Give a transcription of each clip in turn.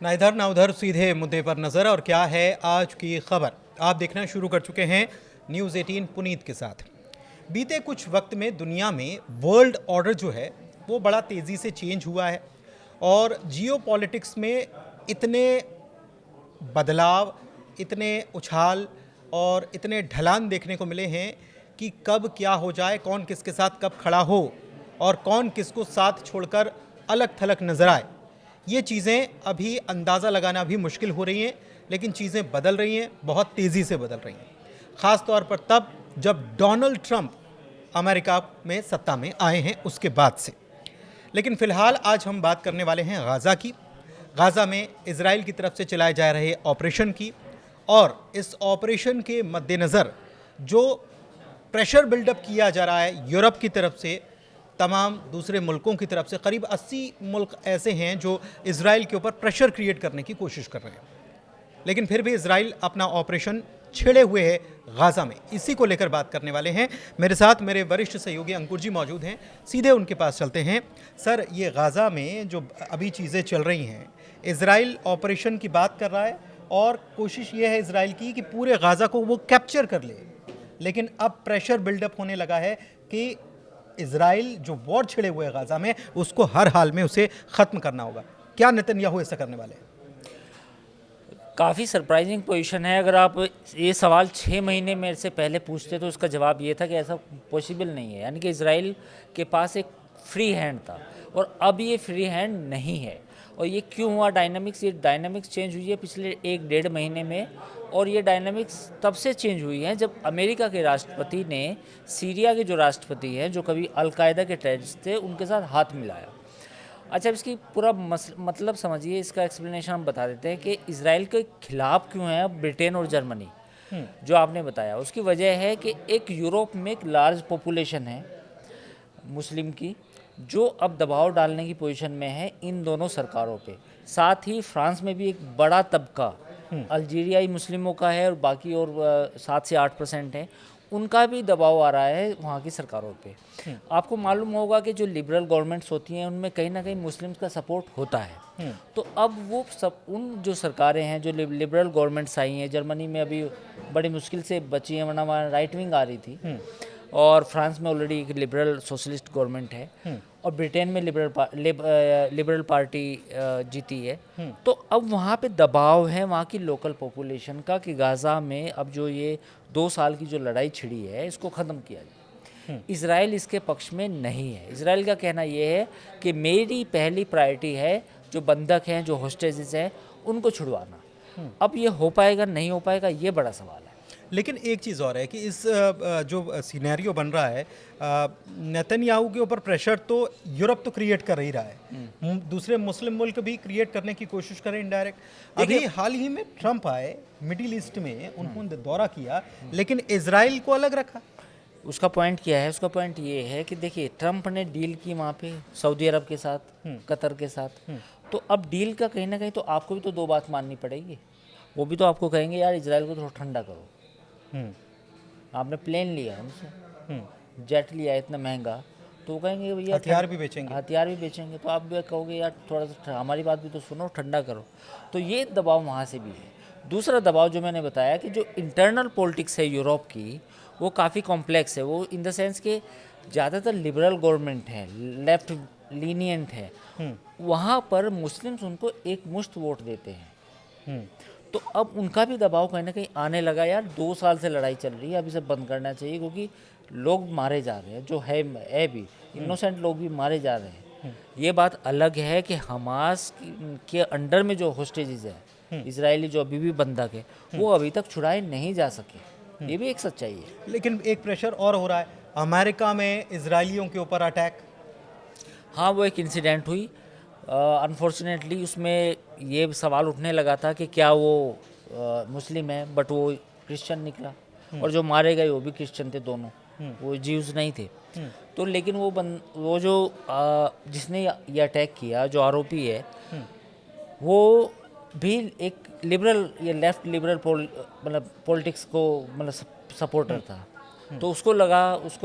ना इधर ना उधर, सीधे मुद्दे पर नजर। और क्या है आज की खबर, आप देखना शुरू कर चुके हैं न्यूज़ 18 पुनीत के साथ। बीते कुछ वक्त में दुनिया में वर्ल्ड ऑर्डर जो है वो बड़ा तेज़ी से चेंज हुआ है और जियो पॉलिटिक्स में इतने बदलाव, इतने उछाल और इतने ढलान देखने को मिले हैं कि कब क्या हो जाए, कौन किसके साथ कब खड़ा हो और कौन किसको साथ छोड़कर अलग थलग नजर आए, ये चीज़ें अभी अंदाज़ा लगाना भी मुश्किल हो रही हैं। लेकिन चीज़ें बदल रही हैं, बहुत तेज़ी से बदल रही हैं, ख़ास तौर पर तब जब डोनाल्ड ट्रंप अमेरिका में सत्ता में आए हैं उसके बाद से। लेकिन फ़िलहाल आज हम बात करने वाले हैं गाज़ा की, गाज़ा में इजराइल की तरफ से चलाए जा रहे ऑपरेशन की। और इस ऑपरेशन के मद्देनज़र जो प्रेशर बिल्डअप किया जा रहा है यूरोप की तरफ से, तमाम दूसरे मुल्कों की तरफ से, करीब 80 मुल्क ऐसे हैं जो इजराइल के ऊपर प्रेशर क्रिएट करने की कोशिश कर रहे हैं। लेकिन फिर भी इजराइल अपना ऑपरेशन छेड़े हुए है गाज़ा में। इसी को लेकर बात करने वाले हैं। मेरे साथ मेरे वरिष्ठ सहयोगी अंकुर जी मौजूद हैं, सीधे उनके पास चलते हैं। सर, ये गाज़ा में जो अभी चीज़ें चल रही हैं, इजराइल ऑपरेशन की बात कर रहा है और कोशिश ये है इजराइल की कि पूरे गाज़ा को वो कैप्चर कर ले। लेकिन अब प्रेशर बिल्डअप होने लगा है कि इजराइल जो वॉर छिड़े हुए गाज़ा में उसको हर हाल में उसे ख़त्म करना होगा। क्या नेतन्याहू ऐसा करने वाले हैं? काफ़ी सरप्राइजिंग पोजीशन है। अगर आप ये सवाल 6 महीने मेरे से पहले पूछते तो उसका जवाब ये था कि ऐसा पॉसिबल नहीं है। यानी कि इजराइल के पास एक फ्री हैंड था और अब ये फ्री हैंड नहीं है। और ये क्यों हुआ? ये डायनामिक्स चेंज हुई है पिछले 1-1.5 महीने में। और ये डायनामिक्स तब से चेंज हुई है जब अमेरिका के राष्ट्रपति ने सीरिया के जो राष्ट्रपति हैं, जो कभी अलकायदा के टेररिस्ट थे, उनके साथ हाथ मिलाया। अच्छा, इसकी पूरा मतलब समझिए, इसका एक्सप्लेनेशन हम बता देते हैं कि इजराइल के खिलाफ क्यों है अब ब्रिटेन और जर्मनी। जो आपने बताया उसकी वजह है कि एक यूरोप में एक लार्ज पॉपुलेशन है मुस्लिम की, जो अब दबाव डालने की पोजीशन में है इन दोनों सरकारों पे। साथ ही फ्रांस में भी एक बड़ा तबका अल्जीरियाई मुस्लिमों का है और बाकी और 7 से 8% है, उनका भी दबाव आ रहा है वहाँ की सरकारों पे। आपको मालूम होगा कि जो लिबरल गवर्नमेंट्स होती हैं उनमें कहीं ना कहीं मुस्लिम्स का सपोर्ट होता है। तो अब वो सब उन जो सरकारें हैं, जो लिबरल गवर्नमेंट्स आई हैं, जर्मनी में अभी बड़ी मुश्किल से बची हैं वरना वहाँ राइट विंग आ रही थी, और फ्रांस में ऑलरेडी एक लिबरल सोशलिस्ट गवर्नमेंट है, और ब्रिटेन में लिबरल पार्टी जीती है। तो अब वहाँ पे दबाव है वहाँ की लोकल पॉपुलेशन का कि गाज़ा में अब जो ये 2 साल की जो लड़ाई छिड़ी है इसको ख़त्म किया जाए। इजराइल इसके पक्ष में नहीं है। इजराइल का कहना ये है कि मेरी पहली प्रायोरिटी है जो बंधक हैं, जो होस्टेजेस हैं, उनको छुड़वाना। अब ये हो पाएगा नहीं हो पाएगा, ये बड़ा सवाल है। लेकिन एक चीज़ और है कि इस जो सिनेरियो बन रहा है, नेतन्याहू के ऊपर प्रेशर तो यूरोप तो क्रिएट कर ही रहा है, दूसरे मुस्लिम मुल्क भी क्रिएट करने की कोशिश करें इनडायरेक्ट। अभी हाल ही में ट्रंप आए मिडिल ईस्ट में, उन्होंने दौरा किया, लेकिन इजराइल को अलग रखा। उसका पॉइंट क्या है? उसका पॉइंट ये है कि देखिए, ट्रंप ने डील की वहाँ पे सऊदी अरब के साथ, कतर के साथ। तो अब डील का कहीं ना कहीं तो आपको भी तो 2 बात माननी पड़ेगी। वो भी तो आपको कहेंगे यार इजराइल को थोड़ा ठंडा करो। आपने प्लेन लिया हमसे, जेट लिया इतना महंगा, तो वो कहेंगे भैया हथियार भी बेचेंगे। तो आप भी कहोगे यार थोड़ा सा हमारी बात भी तो सुनो, ठंडा करो। तो ये दबाव वहाँ से भी है। दूसरा दबाव जो मैंने बताया कि जो इंटरनल पॉलिटिक्स है यूरोप की, वो काफ़ी कॉम्प्लेक्स है। वो इन द सेंस कि ज़्यादातर लिबरल गवर्नमेंट है, लेफ्ट लीनियंट है, वहाँ पर मुस्लिम्स उनको एक मुश्त वोट देते हैं। तो अब उनका भी दबाव कहीं ना कहीं आने लगा, यार 2 साल से लड़ाई चल रही है, अब इसे बंद करना चाहिए, क्योंकि लोग मारे जा रहे हैं, जो है भी इनोसेंट लोग भी मारे जा रहे हैं। ये बात अलग है कि हमास के अंडर में जो होस्टेजेस है इजरायली, जो अभी भी बंधक है, वो अभी तक छुड़ाए नहीं जा सके। ये भी एक सच्चाई है। लेकिन एक प्रेशर और हो रहा है अमेरिका में इजरायलियों के ऊपर अटैक। हाँ, वो एक इंसिडेंट हुई, अनफॉर्चुनेटली उसमें ये सवाल उठने लगा था कि क्या वो मुस्लिम है, बट वो क्रिश्चियन निकला, और जो मारे गए वो भी क्रिश्चियन थे दोनों, वो जीव्स नहीं थे। तो लेकिन वो जो जिसने ये अटैक किया, जो आरोपी है, वो भी एक लिबरल या लेफ्ट लिबरल मतलब पॉलिटिक्स को मतलब सपोर्टर था। तो उसको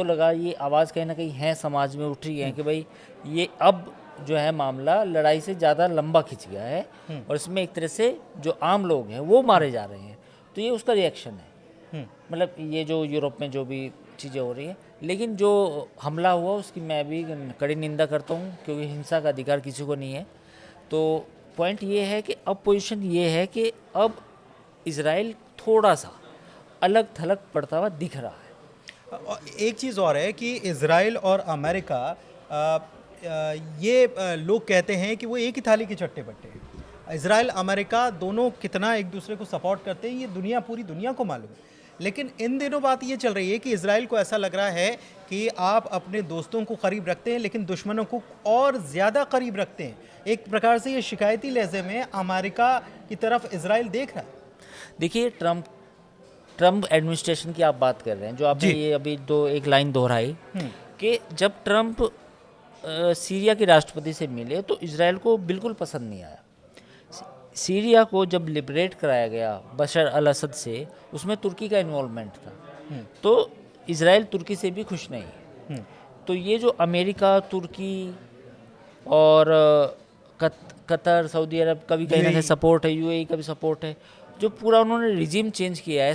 लगा ये आवाज़ कहीं ना कहीं है समाज में उठ रही है कि भाई ये अब जो है मामला लड़ाई से ज़्यादा लंबा खिंच गया है और इसमें एक तरह से जो आम लोग हैं वो मारे जा रहे हैं, तो ये उसका रिएक्शन है। मतलब ये जो यूरोप में जो भी चीज़ें हो रही है, लेकिन जो हमला हुआ उसकी मैं भी कड़ी निंदा करता हूँ, क्योंकि हिंसा का अधिकार किसी को नहीं है। तो पॉइंट ये है कि अब पोजीशन ये है कि अब इज़राइल थोड़ा सा अलग थलग पड़ता हुआ दिख रहा है। और एक चीज़ और है कि इज़राइल और अमेरिका ये लोग कहते हैं कि वो एक ही थाली के चट्टे बट्टे हैं। इज़राइल अमेरिका दोनों कितना एक दूसरे को सपोर्ट करते हैं ये पूरी दुनिया को मालूम है। लेकिन इन दिनों बात ये चल रही है कि इज़राइल को ऐसा लग रहा है कि आप अपने दोस्तों को करीब रखते हैं लेकिन दुश्मनों को और ज़्यादा करीब रखते हैं। एक प्रकार से ये शिकायती लहजे में अमेरिका की तरफ इज़राइल देख रहा है। देखिए, ट्रम्प एडमिनिस्ट्रेशन की आप बात कर रहे हैं, जो आपने ये अभी एक लाइन दोहराई कि जब ट्रम्प सीरिया के राष्ट्रपति से मिले तो इज़राइल को बिल्कुल पसंद नहीं आया। सीरिया को जब लिबरेट कराया गया बशर अल असद से, उसमें तुर्की का इन्वॉल्वमेंट था, तो इज़राइल तुर्की से भी खुश नहीं। तो ये जो अमेरिका, तुर्की और कतर, सऊदी अरब का भी कहीं ना कहीं सपोर्ट है, यूएई का भी सपोर्ट है, जो पूरा उन्होंने रिजीम चेंज किया है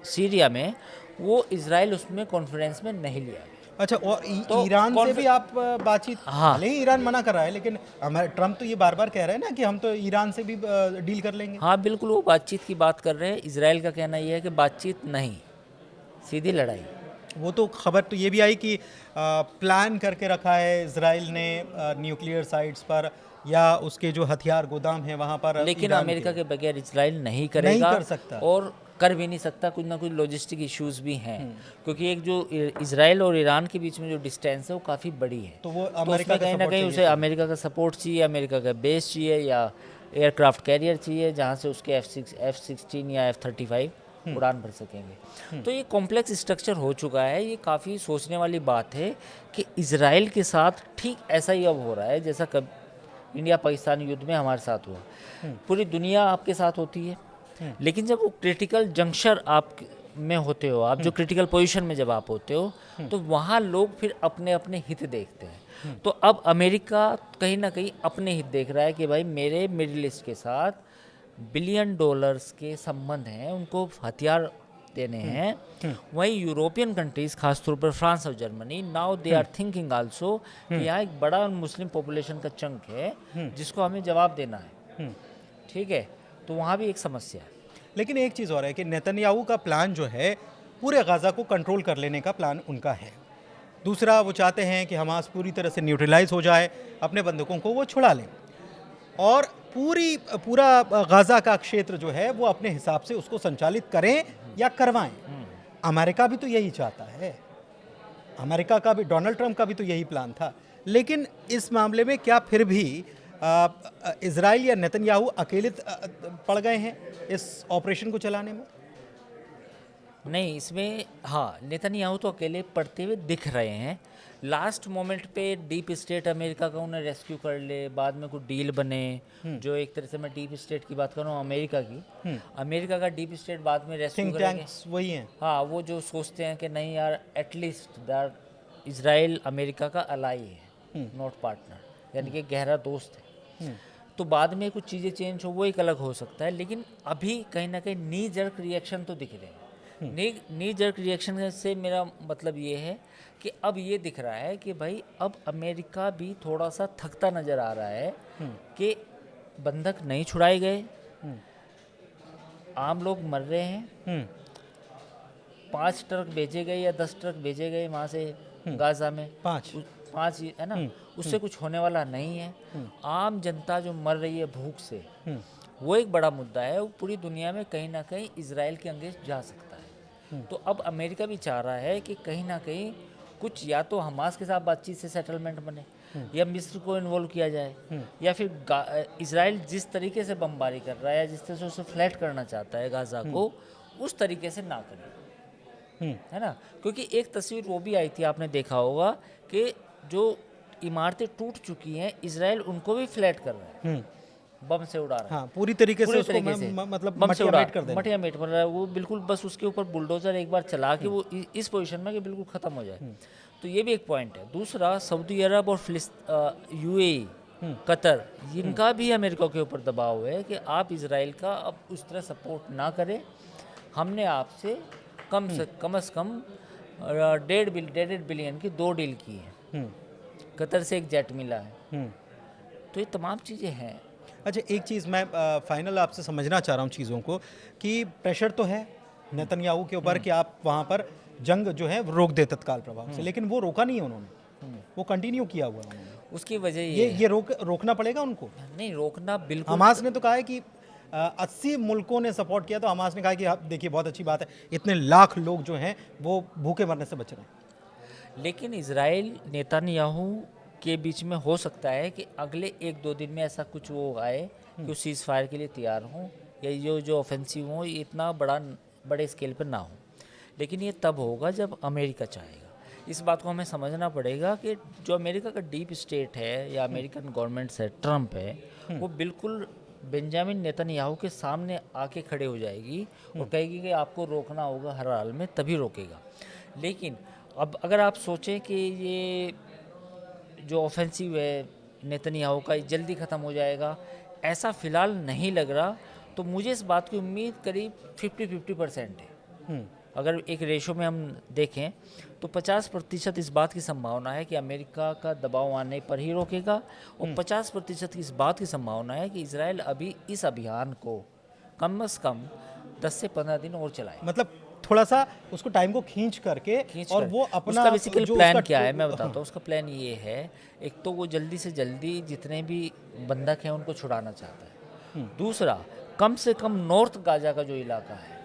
सीरिया में, वो इज़राइल उसमें कॉन्फिडेंस में नहीं लिया। अच्छा, और ईरान से भी आप बातचीत, भले ही ईरान मना कर रहा है लेकिन ट्रम्प तो ये बार बार कह रहे हैं ना कि हम तो ईरान से भी डील कर लेंगे। हाँ बिल्कुल, वो बातचीत की बात कर रहे हैं। इजराइल का कहना ये है कि बातचीत नहीं, सीधी लड़ाई। वो तो खबर तो ये भी आई कि प्लान करके रखा है इजराइल ने न्यूक्लियर साइट्स पर या उसके जो हथियार गोदाम है वहाँ पर, लेकिन अमेरिका के बगैर इजराइल नहीं करेगा, नहीं कर सकता और कर भी नहीं सकता। कुछ ना कुछ लॉजिस्टिक इश्यूज भी हैं, क्योंकि एक जो इजराइल और ईरान के बीच में जो डिस्टेंस है वो काफ़ी बड़ी है, तो वो अमेरिका कहीं ना कहीं उसे अमेरिका का सपोर्ट चाहिए, अमेरिका का बेस चाहिए या एयरक्राफ्ट कैरियर चाहिए जहाँ से उसके F-16 या F-35 उड़ान भर सकेंगे। तो ये कॉम्प्लेक्स स्ट्रक्चर हो चुका है। ये काफ़ी सोचने वाली बात है कि इजराइल के साथ ठीक ऐसा ही अब हो रहा है जैसा कब इंडिया पाकिस्तान युद्ध में हमारे साथ हुआ। पूरी दुनिया आपके साथ होती है, लेकिन जब वो क्रिटिकल जंक्शन आप में होते हो, आप जो क्रिटिकल पोजीशन में जब आप होते हो, तो वहाँ लोग फिर अपने अपने हित देखते हैं। तो अब अमेरिका कहीं ना कहीं अपने हित देख रहा है कि भाई मेरे मिडिल ईस्ट के साथ $1 बिलियन के संबंध हैं, उनको हथियार देने हैं। वहीं यूरोपियन कंट्रीज, खासतौर पर फ्रांस और Germany, now they are thinking also कि यहाँ एक बड़ा मुस्लिम पॉपुलेशन का चंक है जिसको हमें जवाब देना है। ठीक है, तो वहाँ भी एक समस्या है। लेकिन एक चीज़ और है कि नेतन्याहू का प्लान जो है पूरे गाज़ा को कंट्रोल कर लेने का प्लान उनका है। दूसरा, वो चाहते हैं कि हमास पूरी तरह से न्यूट्रलाइज हो जाए, अपने बंदूकों को वो छुड़ा लें और पूरा गाज़ा का क्षेत्र जो है वो अपने हिसाब से उसको संचालित करें या करवाएं। अमेरिका भी तो यही चाहता है, अमेरिका का भी, डोनाल्ड ट्रंप का भी तो यही प्लान था। लेकिन इस मामले में क्या फिर भी इजराइल या नेतन्याहू अकेले पड़ गए हैं इस ऑपरेशन को चलाने में? नहीं, इसमें हाँ, नेतन्याहू तो अकेले पड़ते हुए दिख रहे हैं। लास्ट मोमेंट पे डीप स्टेट अमेरिका का उन्हें रेस्क्यू कर ले, बाद में कुछ डील बने, जो एक तरह से मैं डीप स्टेट की बात कर रहा हूँ अमेरिका की, अमेरिका का डीप स्टेट बाद में रेस्क्यू करेंगे। वही हैं, हाँ, वो जो सोचते हैं कि नहीं यार, एटलीस्ट दैट इजराइल अमेरिका का अलाई है, नॉट पार्टनर, यानी कि गहरा दोस्त है। तो बाद में कुछ चीज़ें चेंज हो वो एक अलग हो सकता है, लेकिन अभी कहीं ना कहीं नी जर्क रिएक्शन तो दिख रहे हैं। नी जर्क रिएक्शन से मेरा मतलब ये है कि अब ये दिख रहा है कि भाई अब अमेरिका भी थोड़ा सा थकता नज़र आ रहा है कि बंधक नहीं छुड़ाए गए, आम लोग मर रहे हैं, 5 ट्रक भेजे गए या 10 ट्रक भेजे गए वहाँ से गाज़ा में, 5 है ना, उससे कुछ होने वाला नहीं है। आम जनता जो मर रही है भूख से, वो एक बड़ा मुद्दा है। वो पूरी दुनिया में कहीं ना कहीं इजराइल के अगेंस्ट जा सकता है। तो अब अमेरिका भी चाह रहा है कि कहीं ना कहीं कुछ या तो हमास के साथ बातचीत से सेटलमेंट बने, या मिस्र को इन्वॉल्व किया जाए, या फिर इजराइल जिस तरीके से बमबारी कर रहा है, जिस तरह से उसे फ्लैट करना चाहता है गाज़ा को, उस तरीके से ना करे, है ना। क्योंकि एक तस्वीर वो भी आई थी, आपने देखा होगा कि जो इमारतें टूट चुकी हैं, इजराइल उनको भी फ्लैट कर रहा है। बम से उड़ा रहा है, हाँ, पूरी तरीके से पूरी उसको तरीके से मतलब बम से उड़ा मटिया-मेट कर देना। मटिया मेट कर रहा है वो, बिल्कुल बस उसके ऊपर बुलडोजर एक बार चला के वो इस पोजीशन में कि बिल्कुल ख़त्म हो जाए। तो ये भी एक पॉइंट है। दूसरा, सऊदी अरब और यूएई, कतर, इनका भी अमेरिका के ऊपर दबाव है कि आप इजराइल का अब उस तरह सपोर्ट ना करें। हमने आपसे कम से कम 1.5 बिलियन की 2 डील की है, हम्म, कतर से एक जेट मिला है। हम्म। तो ये तमाम चीज़ें हैं। अच्छा, एक चीज़ मैं फाइनल आपसे समझना चाह रहा हूँ चीज़ों को कि प्रेशर तो है नेतन्याहू के ऊपर कि आप वहाँ पर जंग जो है वो रोक दे तत्काल प्रभाव से, लेकिन वो रोका नहीं है उन्होंने, वो कंटिन्यू किया हुआ है उन्होंने। उसकी वजह ये रोकना पड़ेगा उनको। नहीं, रोकना बिल्कुल। हमास ने तो कहा है कि 80 मुल्कों ने सपोर्ट किया, तो हमास ने कहा कि आप देखिए बहुत अच्छी बात है, इतने लाख लोग जो हैं वो भूखे मरने से बच रहे हैं। लेकिन इजराइल नेतन्याहू के बीच में हो सकता है कि अगले 1-2 दिन में ऐसा कुछ वो आए कि वो सीज़ फायर के लिए तैयार हों, या जो ऑफेंसिव हो ये इतना बड़े स्केल पर ना हो। लेकिन ये तब होगा जब अमेरिका चाहेगा। इस बात को हमें समझना पड़ेगा कि जो अमेरिका का डीप स्टेट है या अमेरिकन गवर्नमेंट है, ट्रंप है, वो बिल्कुल बेंजामिन नेतन्याहू के सामने आके खड़े हो जाएगी और कहेगी कि आपको रोकना होगा हर हाल में, तभी रोकेगा। लेकिन अब अगर आप सोचें कि ये जो ऑफेंसिव है नेतन्याहू का ये जल्दी ख़त्म हो जाएगा, ऐसा फ़िलहाल नहीं लग रहा। तो मुझे इस बात की उम्मीद करीब 50-50% है। अगर एक रेशो में हम देखें तो 50% इस बात की संभावना है कि अमेरिका का दबाव आने पर ही रोकेगा, और 50% इस बात की संभावना है कि इजराइल अभी इस अभियान को कम से कम 10 से 15 दिन और चलाए। मतलब थोड़ा सा उसको टाइम को खींच करके और वो अपना उसका बेसिकल जो प्लान उसका क्या है मैं बताता हूँ। उसका प्लान ये है, एक तो वो जल्दी से जल्दी जितने भी बंधक हैं उनको छुड़ाना चाहता है। दूसरा, कम से कम नॉर्थ गाजा का जो इलाका है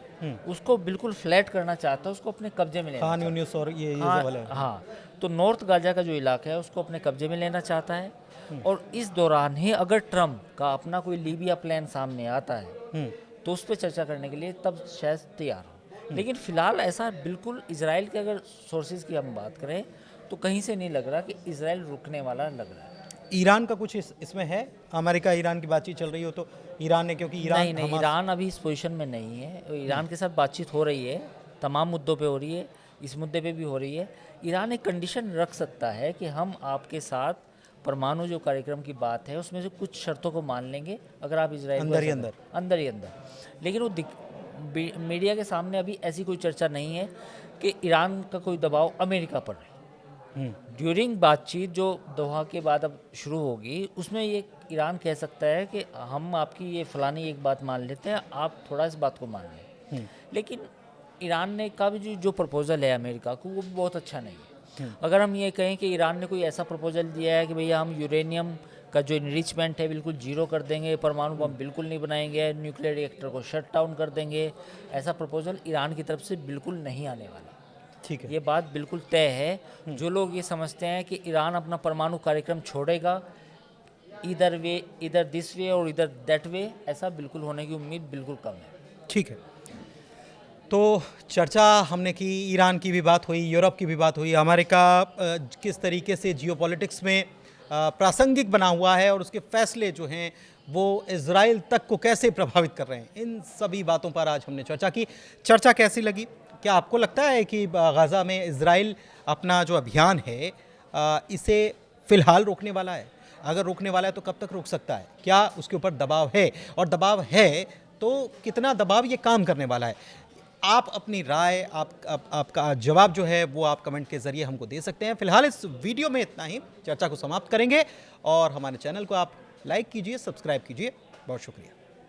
उसको बिल्कुल फ्लैट करना चाहता है, उसको अपने कब्जे में लेना खान चाहता है। यूनिस और ये हाँ, वाला है। हाँ, तो नॉर्थ गाजा का जो इलाका है उसको अपने कब्जे में लेना चाहता है। और इस दौरान ही अगर ट्रम्प का अपना कोई लीबिया प्लान सामने आता है तो उस पर चर्चा करने के लिए तब शायद तैयार हो। लेकिन फिलहाल ऐसा बिल्कुल इजराइल के अगर सोर्सेज की हम बात करें तो कहीं से नहीं लग रहा कि इजराइल रुकने वाला लग रहा है। ईरान का कुछ इसमें है? अमेरिका ईरान की बातचीत चल रही हो तो ईरान ने, क्योंकि ईरान नहीं, ईरान अभी इस पोजीशन में नहीं है। ईरान के साथ बातचीत हो रही है, तमाम मुद्दों पे हो रही है, इस मुद्दे पे भी हो रही है। ईरान एक कंडीशन रख सकता है कि हम आपके साथ परमाणु जो कार्यक्रम की बात है उसमें से कुछ शर्तों को मान लेंगे अगर आप इजराइल अंदर ही अंदर। लेकिन वो मीडिया के सामने अभी ऐसी कोई चर्चा नहीं है कि ईरान का कोई दबाव अमेरिका पर है। ड्यूरिंग बातचीत जो दोहा के बाद अब शुरू होगी उसमें ये ईरान कह सकता है कि हम आपकी ये फलानी एक बात मान लेते हैं, आप थोड़ा इस बात को मान लें। लेकिन ईरान ने का भी जो प्रपोज़ल है अमेरिका को वो भी बहुत अच्छा नहीं है। अगर हम ये कहें कि ईरान ने कोई ऐसा प्रपोज़ल दिया है कि भैया हम यूरेनियम का जो इनरिचमेंट है बिल्कुल जीरो कर देंगे, परमाणु बम बिल्कुल नहीं बनाएंगे, न्यूक्लियर रिएक्टर को शट डाउन कर देंगे, ऐसा प्रपोज़ल ईरान की तरफ से बिल्कुल नहीं आने वाला। ठीक है, ये बात बिल्कुल तय है। जो लोग ये समझते हैं कि ईरान अपना परमाणु कार्यक्रम छोड़ेगा, इधर दिस वे और इधर दैट वे, ऐसा बिल्कुल होने की उम्मीद बिल्कुल कम है। ठीक है। तो चर्चा हमने की, ईरान की भी बात हुई, यूरोप की भी बात हुई, अमेरिका किस तरीके से जियोपॉलिटिक्स में प्रासंगिक बना हुआ है और उसके फैसले जो हैं वो इजराइल तक को कैसे प्रभावित कर रहे हैं, इन सभी बातों पर आज हमने चर्चा की। चर्चा कैसी लगी? क्या आपको लगता है कि गाज़ा में इजराइल अपना जो अभियान है इसे फ़िलहाल रोकने वाला है? अगर रोकने वाला है तो कब तक रोक सकता है? क्या उसके ऊपर दबाव है, और दबाव है तो कितना दबाव ये काम करने वाला है? आप अपनी राय, आपका जवाब जो है वो आप कमेंट के ज़रिए हमको दे सकते हैं। फ़िलहाल इस वीडियो में इतना ही, चर्चा को समाप्त करेंगे और हमारे चैनल को आप लाइक कीजिए, सब्सक्राइब कीजिए। बहुत शुक्रिया।